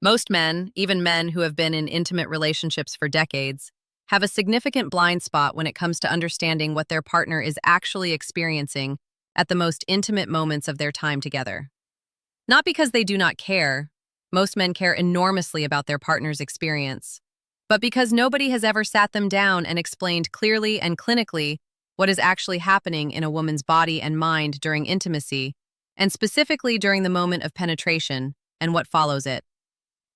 Most men, even men who have been in intimate relationships for decades, have a significant blind spot when it comes to understanding what their partner is actually experiencing at the most intimate moments of their time together. Not because they do not care, most men care enormously about their partner's experience, but because nobody has ever sat them down and explained clearly and clinically what is actually happening in a woman's body and mind during intimacy, and specifically during the moment of penetration and what follows it.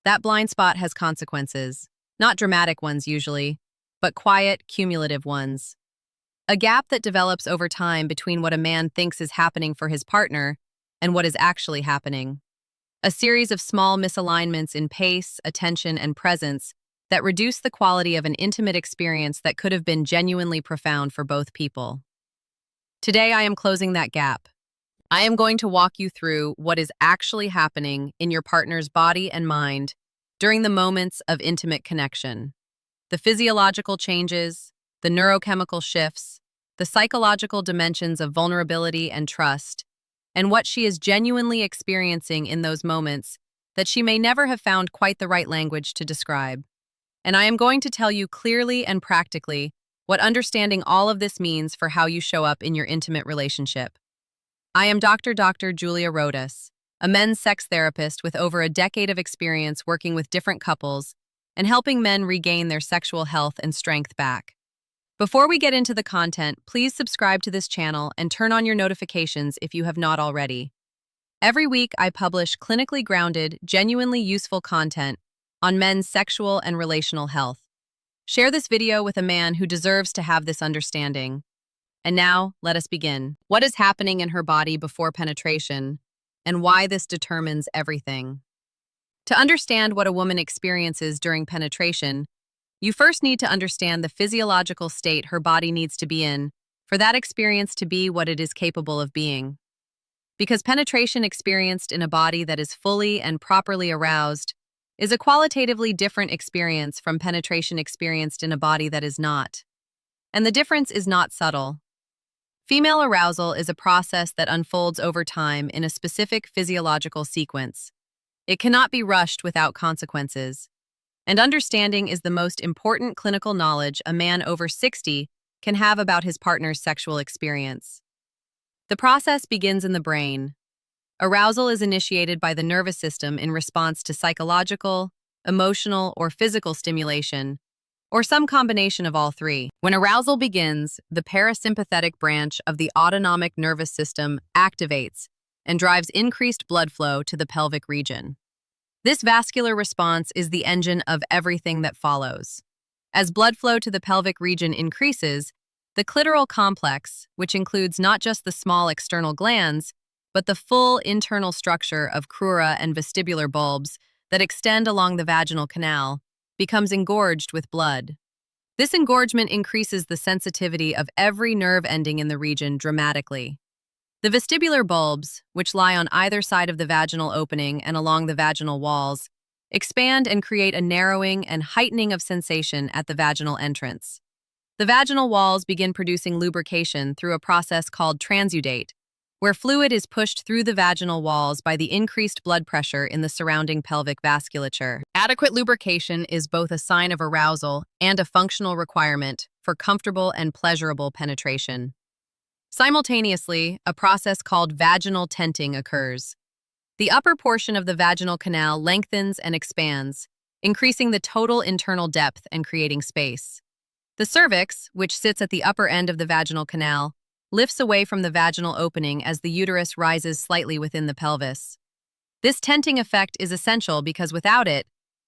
That blind spot has consequences, not dramatic ones usually, but quiet, cumulative ones. A gap that develops over time between what a man thinks is happening for his partner and what is actually happening. A series of small misalignments in pace, attention, and presence that reduce the quality of an intimate experience that could have been genuinely profound for both people. Today, I am closing that gap. I am going to walk you through what is actually happening in your partner's body and mind during the moments of intimate connection. The physiological changes, the neurochemical shifts, the psychological dimensions of vulnerability and trust, and what she is genuinely experiencing in those moments that she may never have found quite the right language to describe. And I am going to tell you clearly and practically what understanding all of this means for how you show up in your intimate relationship. I am Dr. Julia Rodas, a men's sex therapist with over a decade of experience working with different couples and helping men regain their sexual health and strength back. Before we get into the content, please subscribe to this channel and turn on your notifications if you have not already. Every week, I publish clinically grounded, genuinely useful content on men's sexual and relational health. Share this video with a man who deserves to have this understanding. And now, let us begin. What is happening in her body before penetration, and why this determines everything? To understand what a woman experiences during penetration, you first need to understand the physiological state her body needs to be in for that experience to be what it is capable of being. Because penetration experienced in a body that is fully and properly aroused is a qualitatively different experience from penetration experienced in a body that is not. And the difference is not subtle. Female arousal is a process that unfolds over time in a specific physiological sequence. It cannot be rushed without consequences. And understanding is the most important clinical knowledge a man over 60 can have about his partner's sexual experience. The process begins in the brain. Arousal is initiated by the nervous system in response to psychological, emotional, or physical stimulation, or some combination of all three. When arousal begins, the parasympathetic branch of the autonomic nervous system activates and drives increased blood flow to the pelvic region. This vascular response is the engine of everything that follows. As blood flow to the pelvic region increases, the clitoral complex, which includes not just the small external glands, but the full internal structure of crura and vestibular bulbs that extend along the vaginal canal, becomes engorged with blood. This engorgement increases the sensitivity of every nerve ending in the region dramatically. The vestibular bulbs, which lie on either side of the vaginal opening and along the vaginal walls, expand and create a narrowing and heightening of sensation at the vaginal entrance. The vaginal walls begin producing lubrication through a process called transudate, where fluid is pushed through the vaginal walls by the increased blood pressure in the surrounding pelvic vasculature. Adequate lubrication is both a sign of arousal and a functional requirement for comfortable and pleasurable penetration. Simultaneously, a process called vaginal tenting occurs. The upper portion of the vaginal canal lengthens and expands, increasing the total internal depth and creating space. The cervix, which sits at the upper end of the vaginal canal, lifts away from the vaginal opening as the uterus rises slightly within the pelvis. This tenting effect is essential because without it,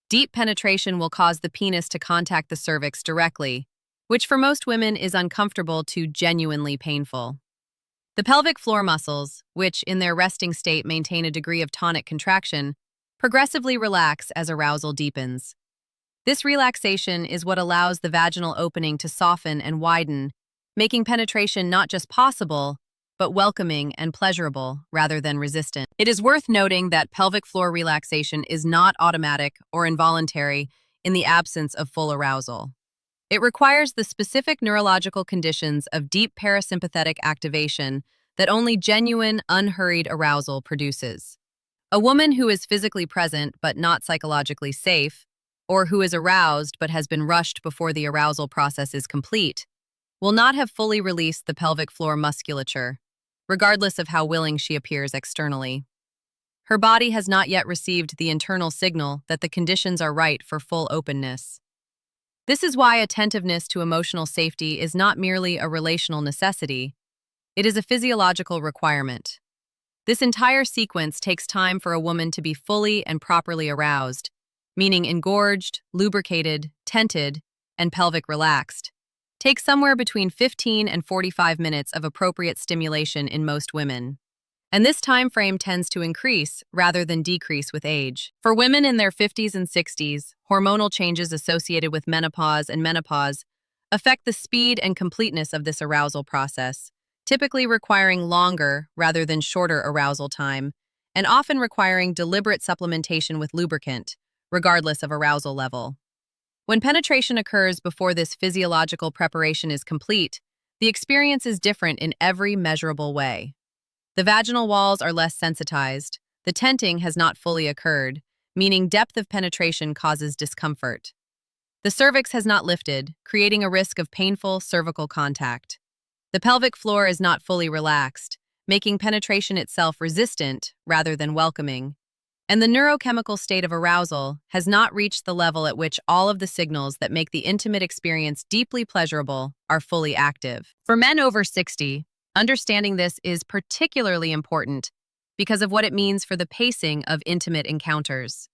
deep penetration will cause the penis to contact the cervix directly, which for most women is uncomfortable to genuinely painful. The pelvic floor muscles, which in their resting state maintain a degree of tonic contraction, progressively relax as arousal deepens. This relaxation is what allows the vaginal opening to soften and widen, making penetration not just possible, but welcoming and pleasurable rather than resistant. It is worth noting that pelvic floor relaxation is not automatic or involuntary in the absence of full arousal. It requires the specific neurological conditions of deep parasympathetic activation that only genuine, unhurried arousal produces. A woman who is physically present but not psychologically safe, or who is aroused but has been rushed before the arousal process is complete, will not have fully released the pelvic floor musculature, regardless of how willing she appears externally. Her body has not yet received the internal signal that the conditions are right for full openness. This is why attentiveness to emotional safety is not merely a relational necessity, it is a physiological requirement. This entire sequence takes time for a woman to be fully and properly aroused, meaning engorged, lubricated, tented, and pelvic relaxed. Takes somewhere between 15 and 45 minutes of appropriate stimulation in most women. And this time frame tends to increase rather than decrease with age. For women in their 50s and 60s, hormonal changes associated with menopause affect the speed and completeness of this arousal process, typically requiring longer rather than shorter arousal time, and often requiring deliberate supplementation with lubricant, regardless of arousal level. When penetration occurs before this physiological preparation is complete, the experience is different in every measurable way. The vaginal walls are less sensitized, the tenting has not fully occurred, meaning depth of penetration causes discomfort. The cervix has not lifted, creating a risk of painful cervical contact. The pelvic floor is not fully relaxed, making penetration itself resistant rather than welcoming. And the neurochemical state of arousal has not reached the level at which all of the signals that make the intimate experience deeply pleasurable are fully active. For men over 60, understanding this is particularly important because of what it means for the pacing of intimate encounters.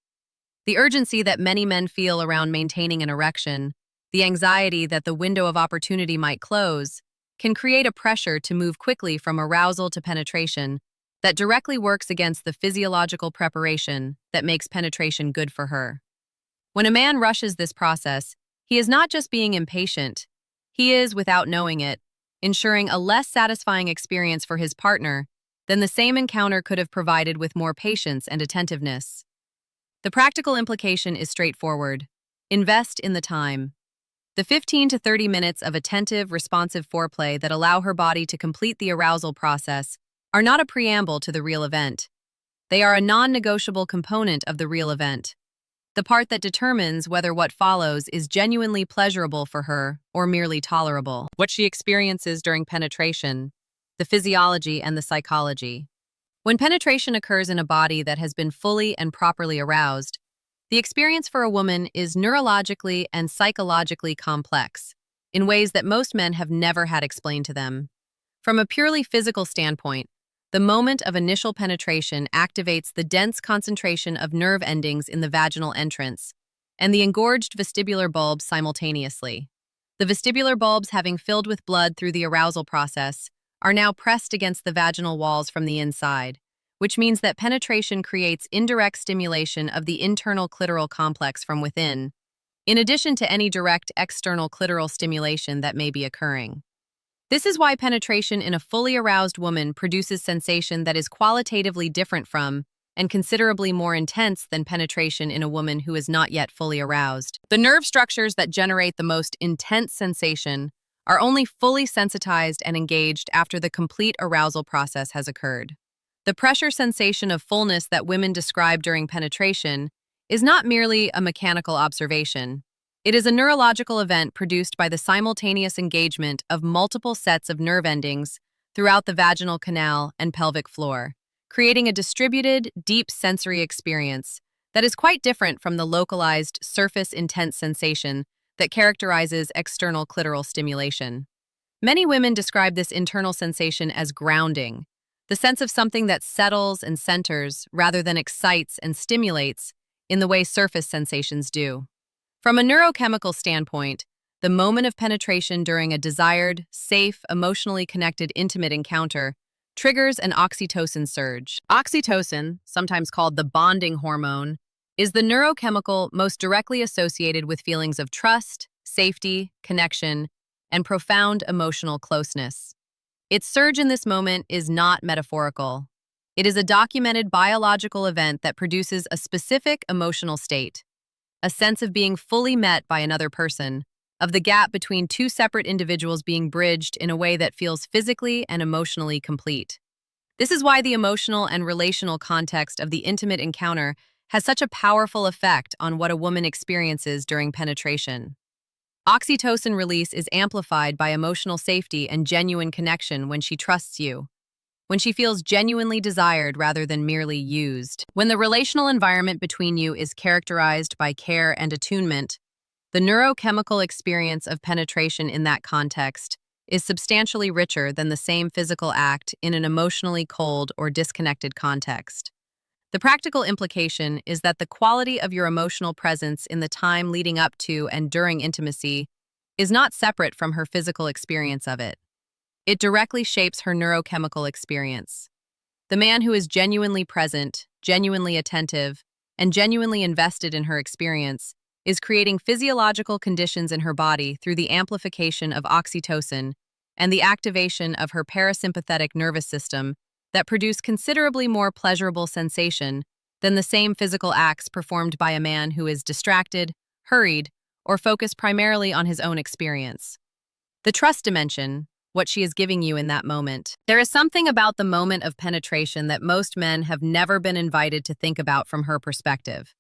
The urgency that many men feel around maintaining an erection, the anxiety that the window of opportunity might close, can create a pressure to move quickly from arousal to penetration that directly works against the physiological preparation that makes penetration good for her. When a man rushes this process, he is not just being impatient, he is, without knowing it, ensuring a less satisfying experience for his partner than the same encounter could have provided with more patience and attentiveness. The practical implication is straightforward. Invest in the time. The 15 to 30 minutes of attentive, responsive foreplay that allow her body to complete the arousal process are not a preamble to the real event. They are a non-negotiable component of the real event, the part that determines whether what follows is genuinely pleasurable for her or merely tolerable. What she experiences during penetration, the physiology and the psychology. When penetration occurs in a body that has been fully and properly aroused, the experience for a woman is neurologically and psychologically complex, in ways that most men have never had explained to them. From a purely physical standpoint, the moment of initial penetration activates the dense concentration of nerve endings in the vaginal entrance and the engorged vestibular bulbs simultaneously. The vestibular bulbs, having filled with blood through the arousal process, are now pressed against the vaginal walls from the inside, which means that penetration creates indirect stimulation of the internal clitoral complex from within, in addition to any direct external clitoral stimulation that may be occurring. This is why penetration in a fully aroused woman produces sensation that is qualitatively different from and considerably more intense than penetration in a woman who is not yet fully aroused. The nerve structures that generate the most intense sensation are only fully sensitized and engaged after the complete arousal process has occurred. The pressure sensation of fullness that women describe during penetration is not merely a mechanical observation. It is a neurological event produced by the simultaneous engagement of multiple sets of nerve endings throughout the vaginal canal and pelvic floor, creating a distributed, deep sensory experience that is quite different from the localized, surface-intense sensation that characterizes external clitoral stimulation. Many women describe this internal sensation as grounding, the sense of something that settles and centers rather than excites and stimulates in the way surface sensations do. From a neurochemical standpoint, the moment of penetration during a desired, safe, emotionally connected intimate encounter triggers an oxytocin surge. Oxytocin, sometimes called the bonding hormone, is the neurochemical most directly associated with feelings of trust, safety, connection, and profound emotional closeness. Its surge in this moment is not metaphorical. It is a documented biological event that produces a specific emotional state, a sense of being fully met by another person, of the gap between two separate individuals being bridged in a way that feels physically and emotionally complete. This is why the emotional and relational context of the intimate encounter has such a powerful effect on what a woman experiences during penetration. Oxytocin release is amplified by emotional safety and genuine connection when she trusts you, when she feels genuinely desired rather than merely used. When the relational environment between you is characterized by care and attunement, the neurochemical experience of penetration in that context is substantially richer than the same physical act in an emotionally cold or disconnected context. The practical implication is that the quality of your emotional presence in the time leading up to and during intimacy is not separate from her physical experience of it. It directly shapes her neurochemical experience. The man who is genuinely present, genuinely attentive, and genuinely invested in her experience is creating physiological conditions in her body through the amplification of oxytocin and the activation of her parasympathetic nervous system that produce considerably more pleasurable sensation than the same physical acts performed by a man who is distracted, hurried, or focused primarily on his own experience. The trust dimension, what she is giving you in that moment. There is something about the moment of penetration that most men have never been invited to think about from her perspective.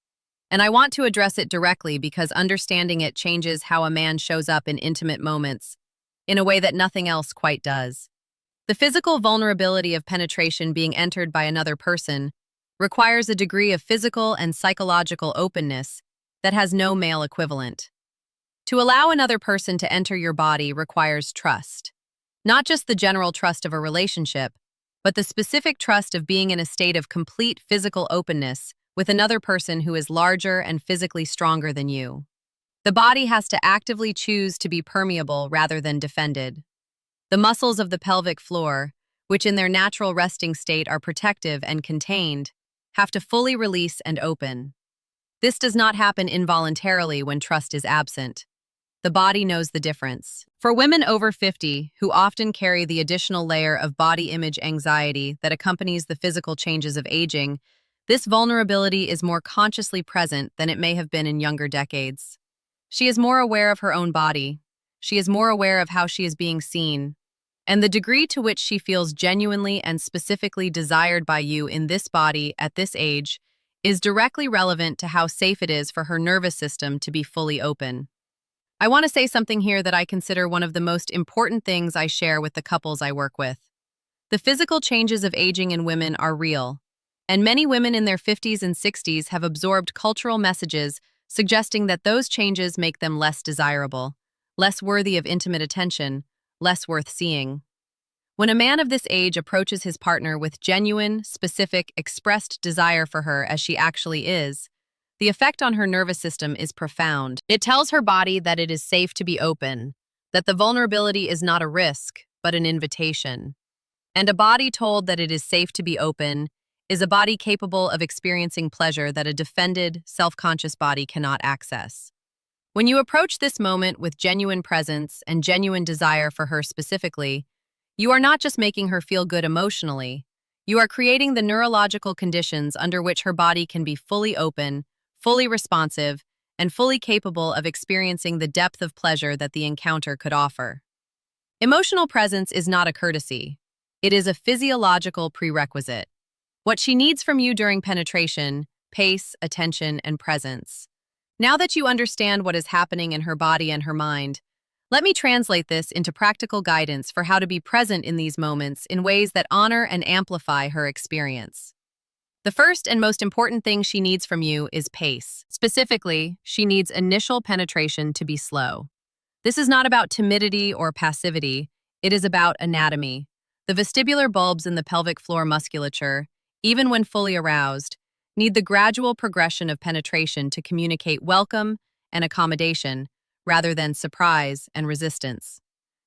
And I want to address it directly because understanding it changes how a man shows up in intimate moments in a way that nothing else quite does. The physical vulnerability of penetration being entered by another person requires a degree of physical and psychological openness that has no male equivalent. To allow another person to enter your body requires trust. Not just the general trust of a relationship, but the specific trust of being in a state of complete physical openness with another person who is larger and physically stronger than you. The body has to actively choose to be permeable rather than defended. The muscles of the pelvic floor, which in their natural resting state are protective and contained, have to fully release and open. This does not happen involuntarily when trust is absent. The body knows the difference. For women over 50, who often carry the additional layer of body image anxiety that accompanies the physical changes of aging, this vulnerability is more consciously present than it may have been in younger decades. She is more aware of her own body. She is more aware of how she is being seen. And the degree to which she feels genuinely and specifically desired by you in this body at this age is directly relevant to how safe it is for her nervous system to be fully open. I want to say something here that I consider one of the most important things I share with the couples I work with. The physical changes of aging in women are real, and many women in their 50s and 60s have absorbed cultural messages suggesting that those changes make them less desirable, less worthy of intimate attention, less worth seeing. When a man of this age approaches his partner with genuine, specific, expressed desire for her as she actually is, the effect on her nervous system is profound. It tells her body that it is safe to be open, that the vulnerability is not a risk, but an invitation. And a body told that it is safe to be open is a body capable of experiencing pleasure that a defended, self-conscious body cannot access. When you approach this moment with genuine presence and genuine desire for her specifically, you are not just making her feel good emotionally, you are creating the neurological conditions under which her body can be fully open, fully responsive, and fully capable of experiencing the depth of pleasure that the encounter could offer. Emotional presence is not a courtesy. It is a physiological prerequisite. What she needs from you during penetration: pace, attention, and presence. Now that you understand what is happening in her body and her mind, let me translate this into practical guidance for how to be present in these moments in ways that honor and amplify her experience. The first and most important thing she needs from you is pace. Specifically, she needs initial penetration to be slow. This is not about timidity or passivity, it is about anatomy. The vestibular bulbs in the pelvic floor musculature, even when fully aroused, need the gradual progression of penetration to communicate welcome and accommodation, rather than surprise and resistance.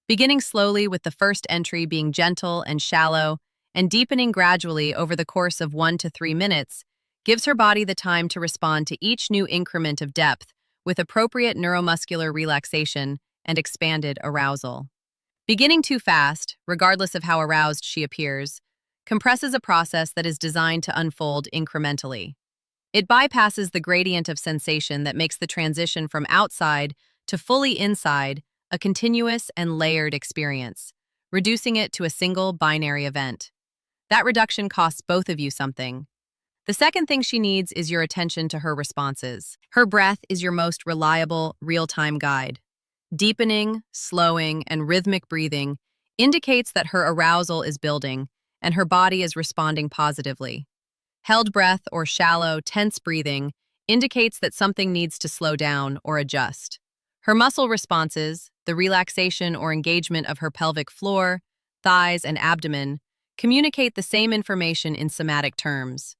Beginning slowly with the first entry being gentle and shallow, and deepening gradually over the course of 1 to 3 minutes, gives her body the time to respond to each new increment of depth with appropriate neuromuscular relaxation and expanded arousal. Beginning too fast, regardless of how aroused she appears, compresses a process that is designed to unfold incrementally. It bypasses the gradient of sensation that makes the transition from outside to fully inside a continuous and layered experience, reducing it to a single binary event. That reduction costs both of you something. The second thing she needs is your attention to her responses. Her breath is your most reliable, real-time guide. Deepening, slowing, and rhythmic breathing indicates that her arousal is building and her body is responding positively. Held breath or shallow, tense breathing indicates that something needs to slow down or adjust. Her muscle responses, the relaxation or engagement of her pelvic floor, thighs, and abdomen, communicate the same information in somatic terms.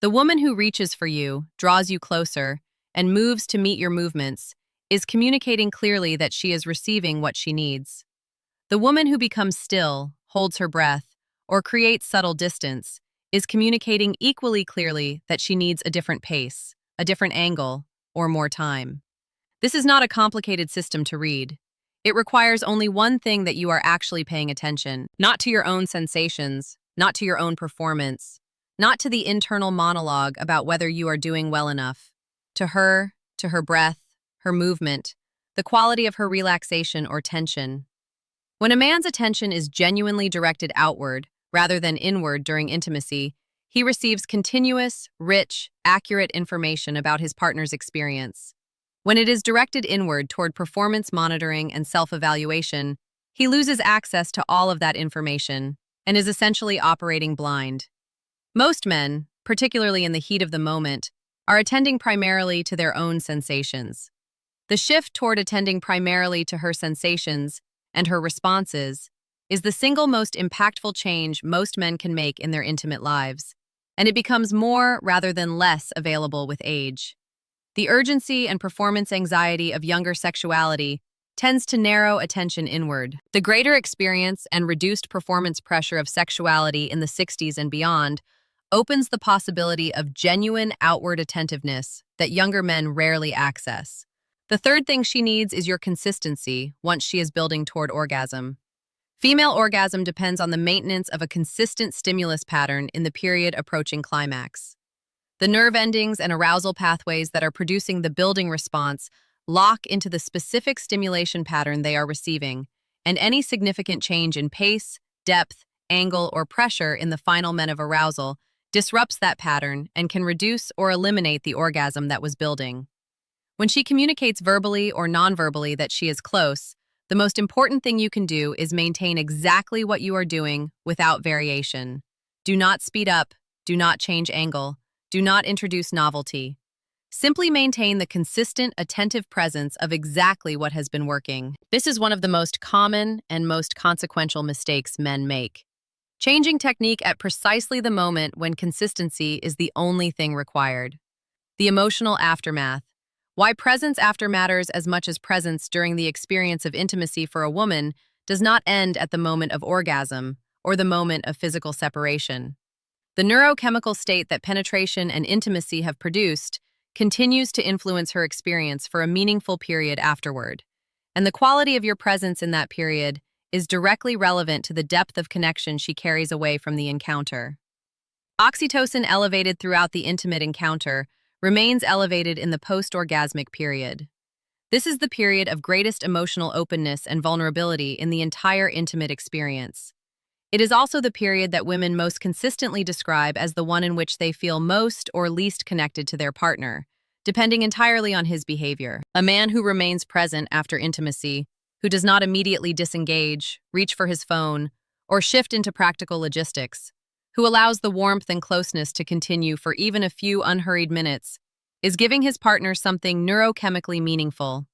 The woman who reaches for you, draws you closer, and moves to meet your movements is communicating clearly that she is receiving what she needs. The woman who becomes still, holds her breath, or creates subtle distance is communicating equally clearly that she needs a different pace, a different angle, or more time. This is not a complicated system to read. It requires only one thing: that you are actually paying attention, not to your own sensations, not to your own performance, not to the internal monologue about whether you are doing well enough. To her breath, her movement, the quality of her relaxation or tension. When a man's attention is genuinely directed outward rather than inward during intimacy, he receives continuous, rich, accurate information about his partner's experience. When it is directed inward toward performance monitoring and self-evaluation, he loses access to all of that information and is essentially operating blind. Most men, particularly in the heat of the moment, are attending primarily to their own sensations. The shift toward attending primarily to her sensations and her responses is the single most impactful change most men can make in their intimate lives, and it becomes more rather than less available with age. The urgency and performance anxiety of younger sexuality tends to narrow attention inward. The greater experience and reduced performance pressure of sexuality in the 60s and beyond opens the possibility of genuine outward attentiveness that younger men rarely access. The third thing she needs is your consistency once she is building toward orgasm. Female orgasm depends on the maintenance of a consistent stimulus pattern in the period approaching climax. The nerve endings and arousal pathways that are producing the building response lock into the specific stimulation pattern they are receiving, and any significant change in pace, depth, angle, or pressure in the final men of arousal disrupts that pattern and can reduce or eliminate the orgasm that was building. When she communicates verbally or non-verbally that she is close, the most important thing you can do is maintain exactly what you are doing without variation. Do not speed up, do not change angle, do not introduce novelty. Simply maintain the consistent, attentive presence of exactly what has been working. This is one of the most common and most consequential mistakes men make. Changing technique at precisely the moment when consistency is the only thing required. The emotional aftermath. Why presence after matters as much as presence during the experience of intimacy for a woman does not end at the moment of orgasm or the moment of physical separation. The neurochemical state that penetration and intimacy have produced continues to influence her experience for a meaningful period afterward, and the quality of your presence in that period is directly relevant to the depth of connection she carries away from the encounter. Oxytocin elevated throughout the intimate encounter remains elevated in the post-orgasmic period. This is the period of greatest emotional openness and vulnerability in the entire intimate experience. It is also the period that women most consistently describe as the one in which they feel most or least connected to their partner, depending entirely on his behavior. A man who remains present after intimacy, who does not immediately disengage, reach for his phone, or shift into practical logistics, who allows the warmth and closeness to continue for even a few unhurried minutes, is giving his partner something neurochemically meaningful.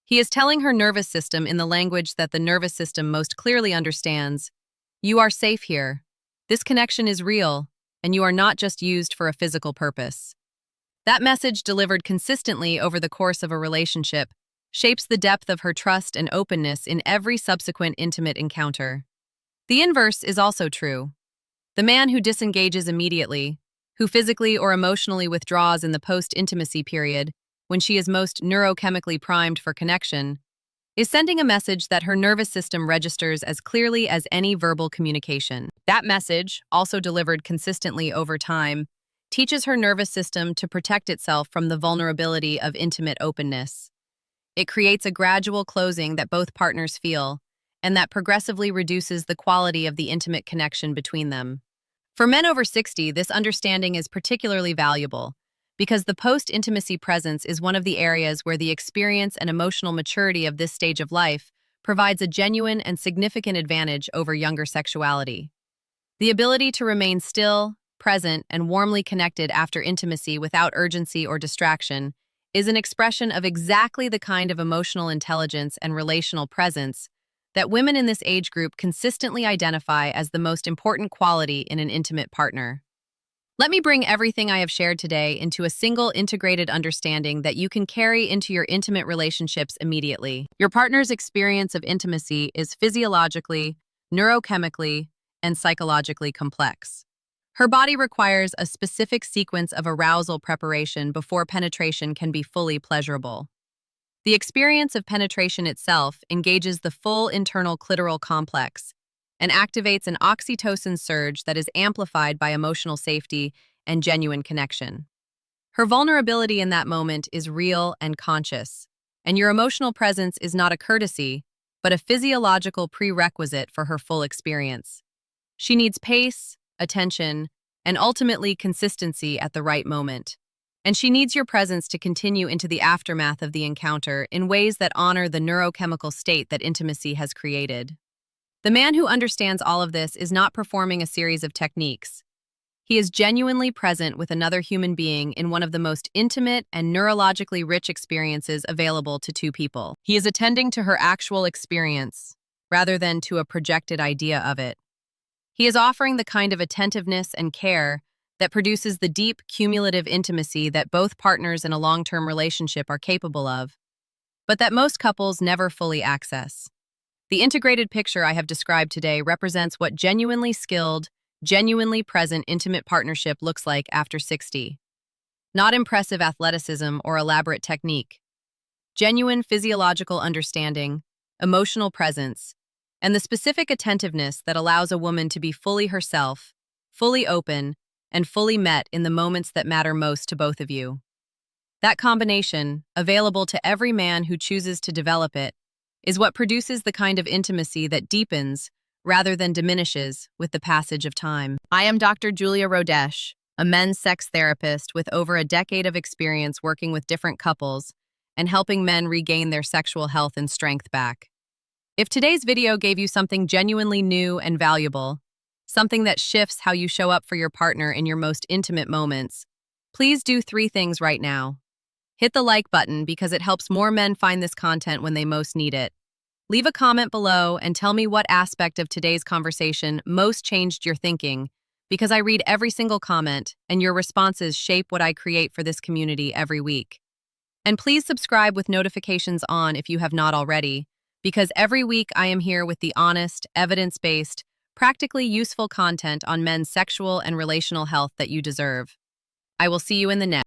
He is telling her nervous system in the language that the nervous system most clearly understands: you are safe here. This connection is real, and you are not just used for a physical purpose. That message, delivered consistently over the course of a relationship, shapes the depth of her trust and openness in every subsequent intimate encounter. The inverse is also true. The man who disengages immediately, who physically or emotionally withdraws in the post-intimacy period, when she is most neurochemically primed for connection, is sending a message that her nervous system registers as clearly as any verbal communication. That message, also delivered consistently over time, teaches her nervous system to protect itself from the vulnerability of intimate openness. It creates a gradual closing that both partners feel, and that progressively reduces the quality of the intimate connection between them. For men over 60, this understanding is particularly valuable because the post-intimacy presence is one of the areas where the experience and emotional maturity of this stage of life provides a genuine and significant advantage over younger sexuality. The ability to remain still, present, and warmly connected after intimacy without urgency or distraction is an expression of exactly the kind of emotional intelligence and relational presence that women in this age group consistently identify as the most important quality in an intimate partner. Let me bring everything I have shared today into a single integrated understanding that you can carry into your intimate relationships immediately. Your partner's experience of intimacy is physiologically, neurochemically, and psychologically complex. Her body requires a specific sequence of arousal preparation before penetration can be fully pleasurable. The experience of penetration itself engages the full internal clitoral complex and activates an oxytocin surge that is amplified by emotional safety and genuine connection. Her vulnerability in that moment is real and conscious, and your emotional presence is not a courtesy, but a physiological prerequisite for her full experience. She needs pace, attention, and ultimately consistency at the right moment. And she needs your presence to continue into the aftermath of the encounter in ways that honor the neurochemical state that intimacy has created. The man who understands all of this is not performing a series of techniques. He is genuinely present with another human being in one of the most intimate and neurologically rich experiences available to two people. He is attending to her actual experience, rather than to a projected idea of it. He is offering the kind of attentiveness and care that produces the deep, cumulative intimacy that both partners in a long-term relationship are capable of, but that most couples never fully access. The integrated picture I have described today represents what genuinely skilled, genuinely present intimate partnership looks like after 60. Not impressive athleticism or elaborate technique. Genuine physiological understanding, emotional presence, and the specific attentiveness that allows a woman to be fully herself, fully open, and fully met in the moments that matter most to both of you. That combination, available to every man who chooses to develop it, is what produces the kind of intimacy that deepens, rather than diminishes, with the passage of time. I am Dr. Julia Rodesh, a men's sex therapist with over a decade of experience working with different couples and helping men regain their sexual health and strength back. If today's video gave you something genuinely new and valuable, something that shifts how you show up for your partner in your most intimate moments, please do 3 things right now. Hit the like button because it helps more men find this content when they most need it. Leave a comment below and tell me what aspect of today's conversation most changed your thinking, because I read every single comment and your responses shape what I create for this community every week. And please subscribe with notifications on if you have not already, because every week I am here with the honest, evidence-based, practically useful content on men's sexual and relational health that you deserve. I will see you in the next.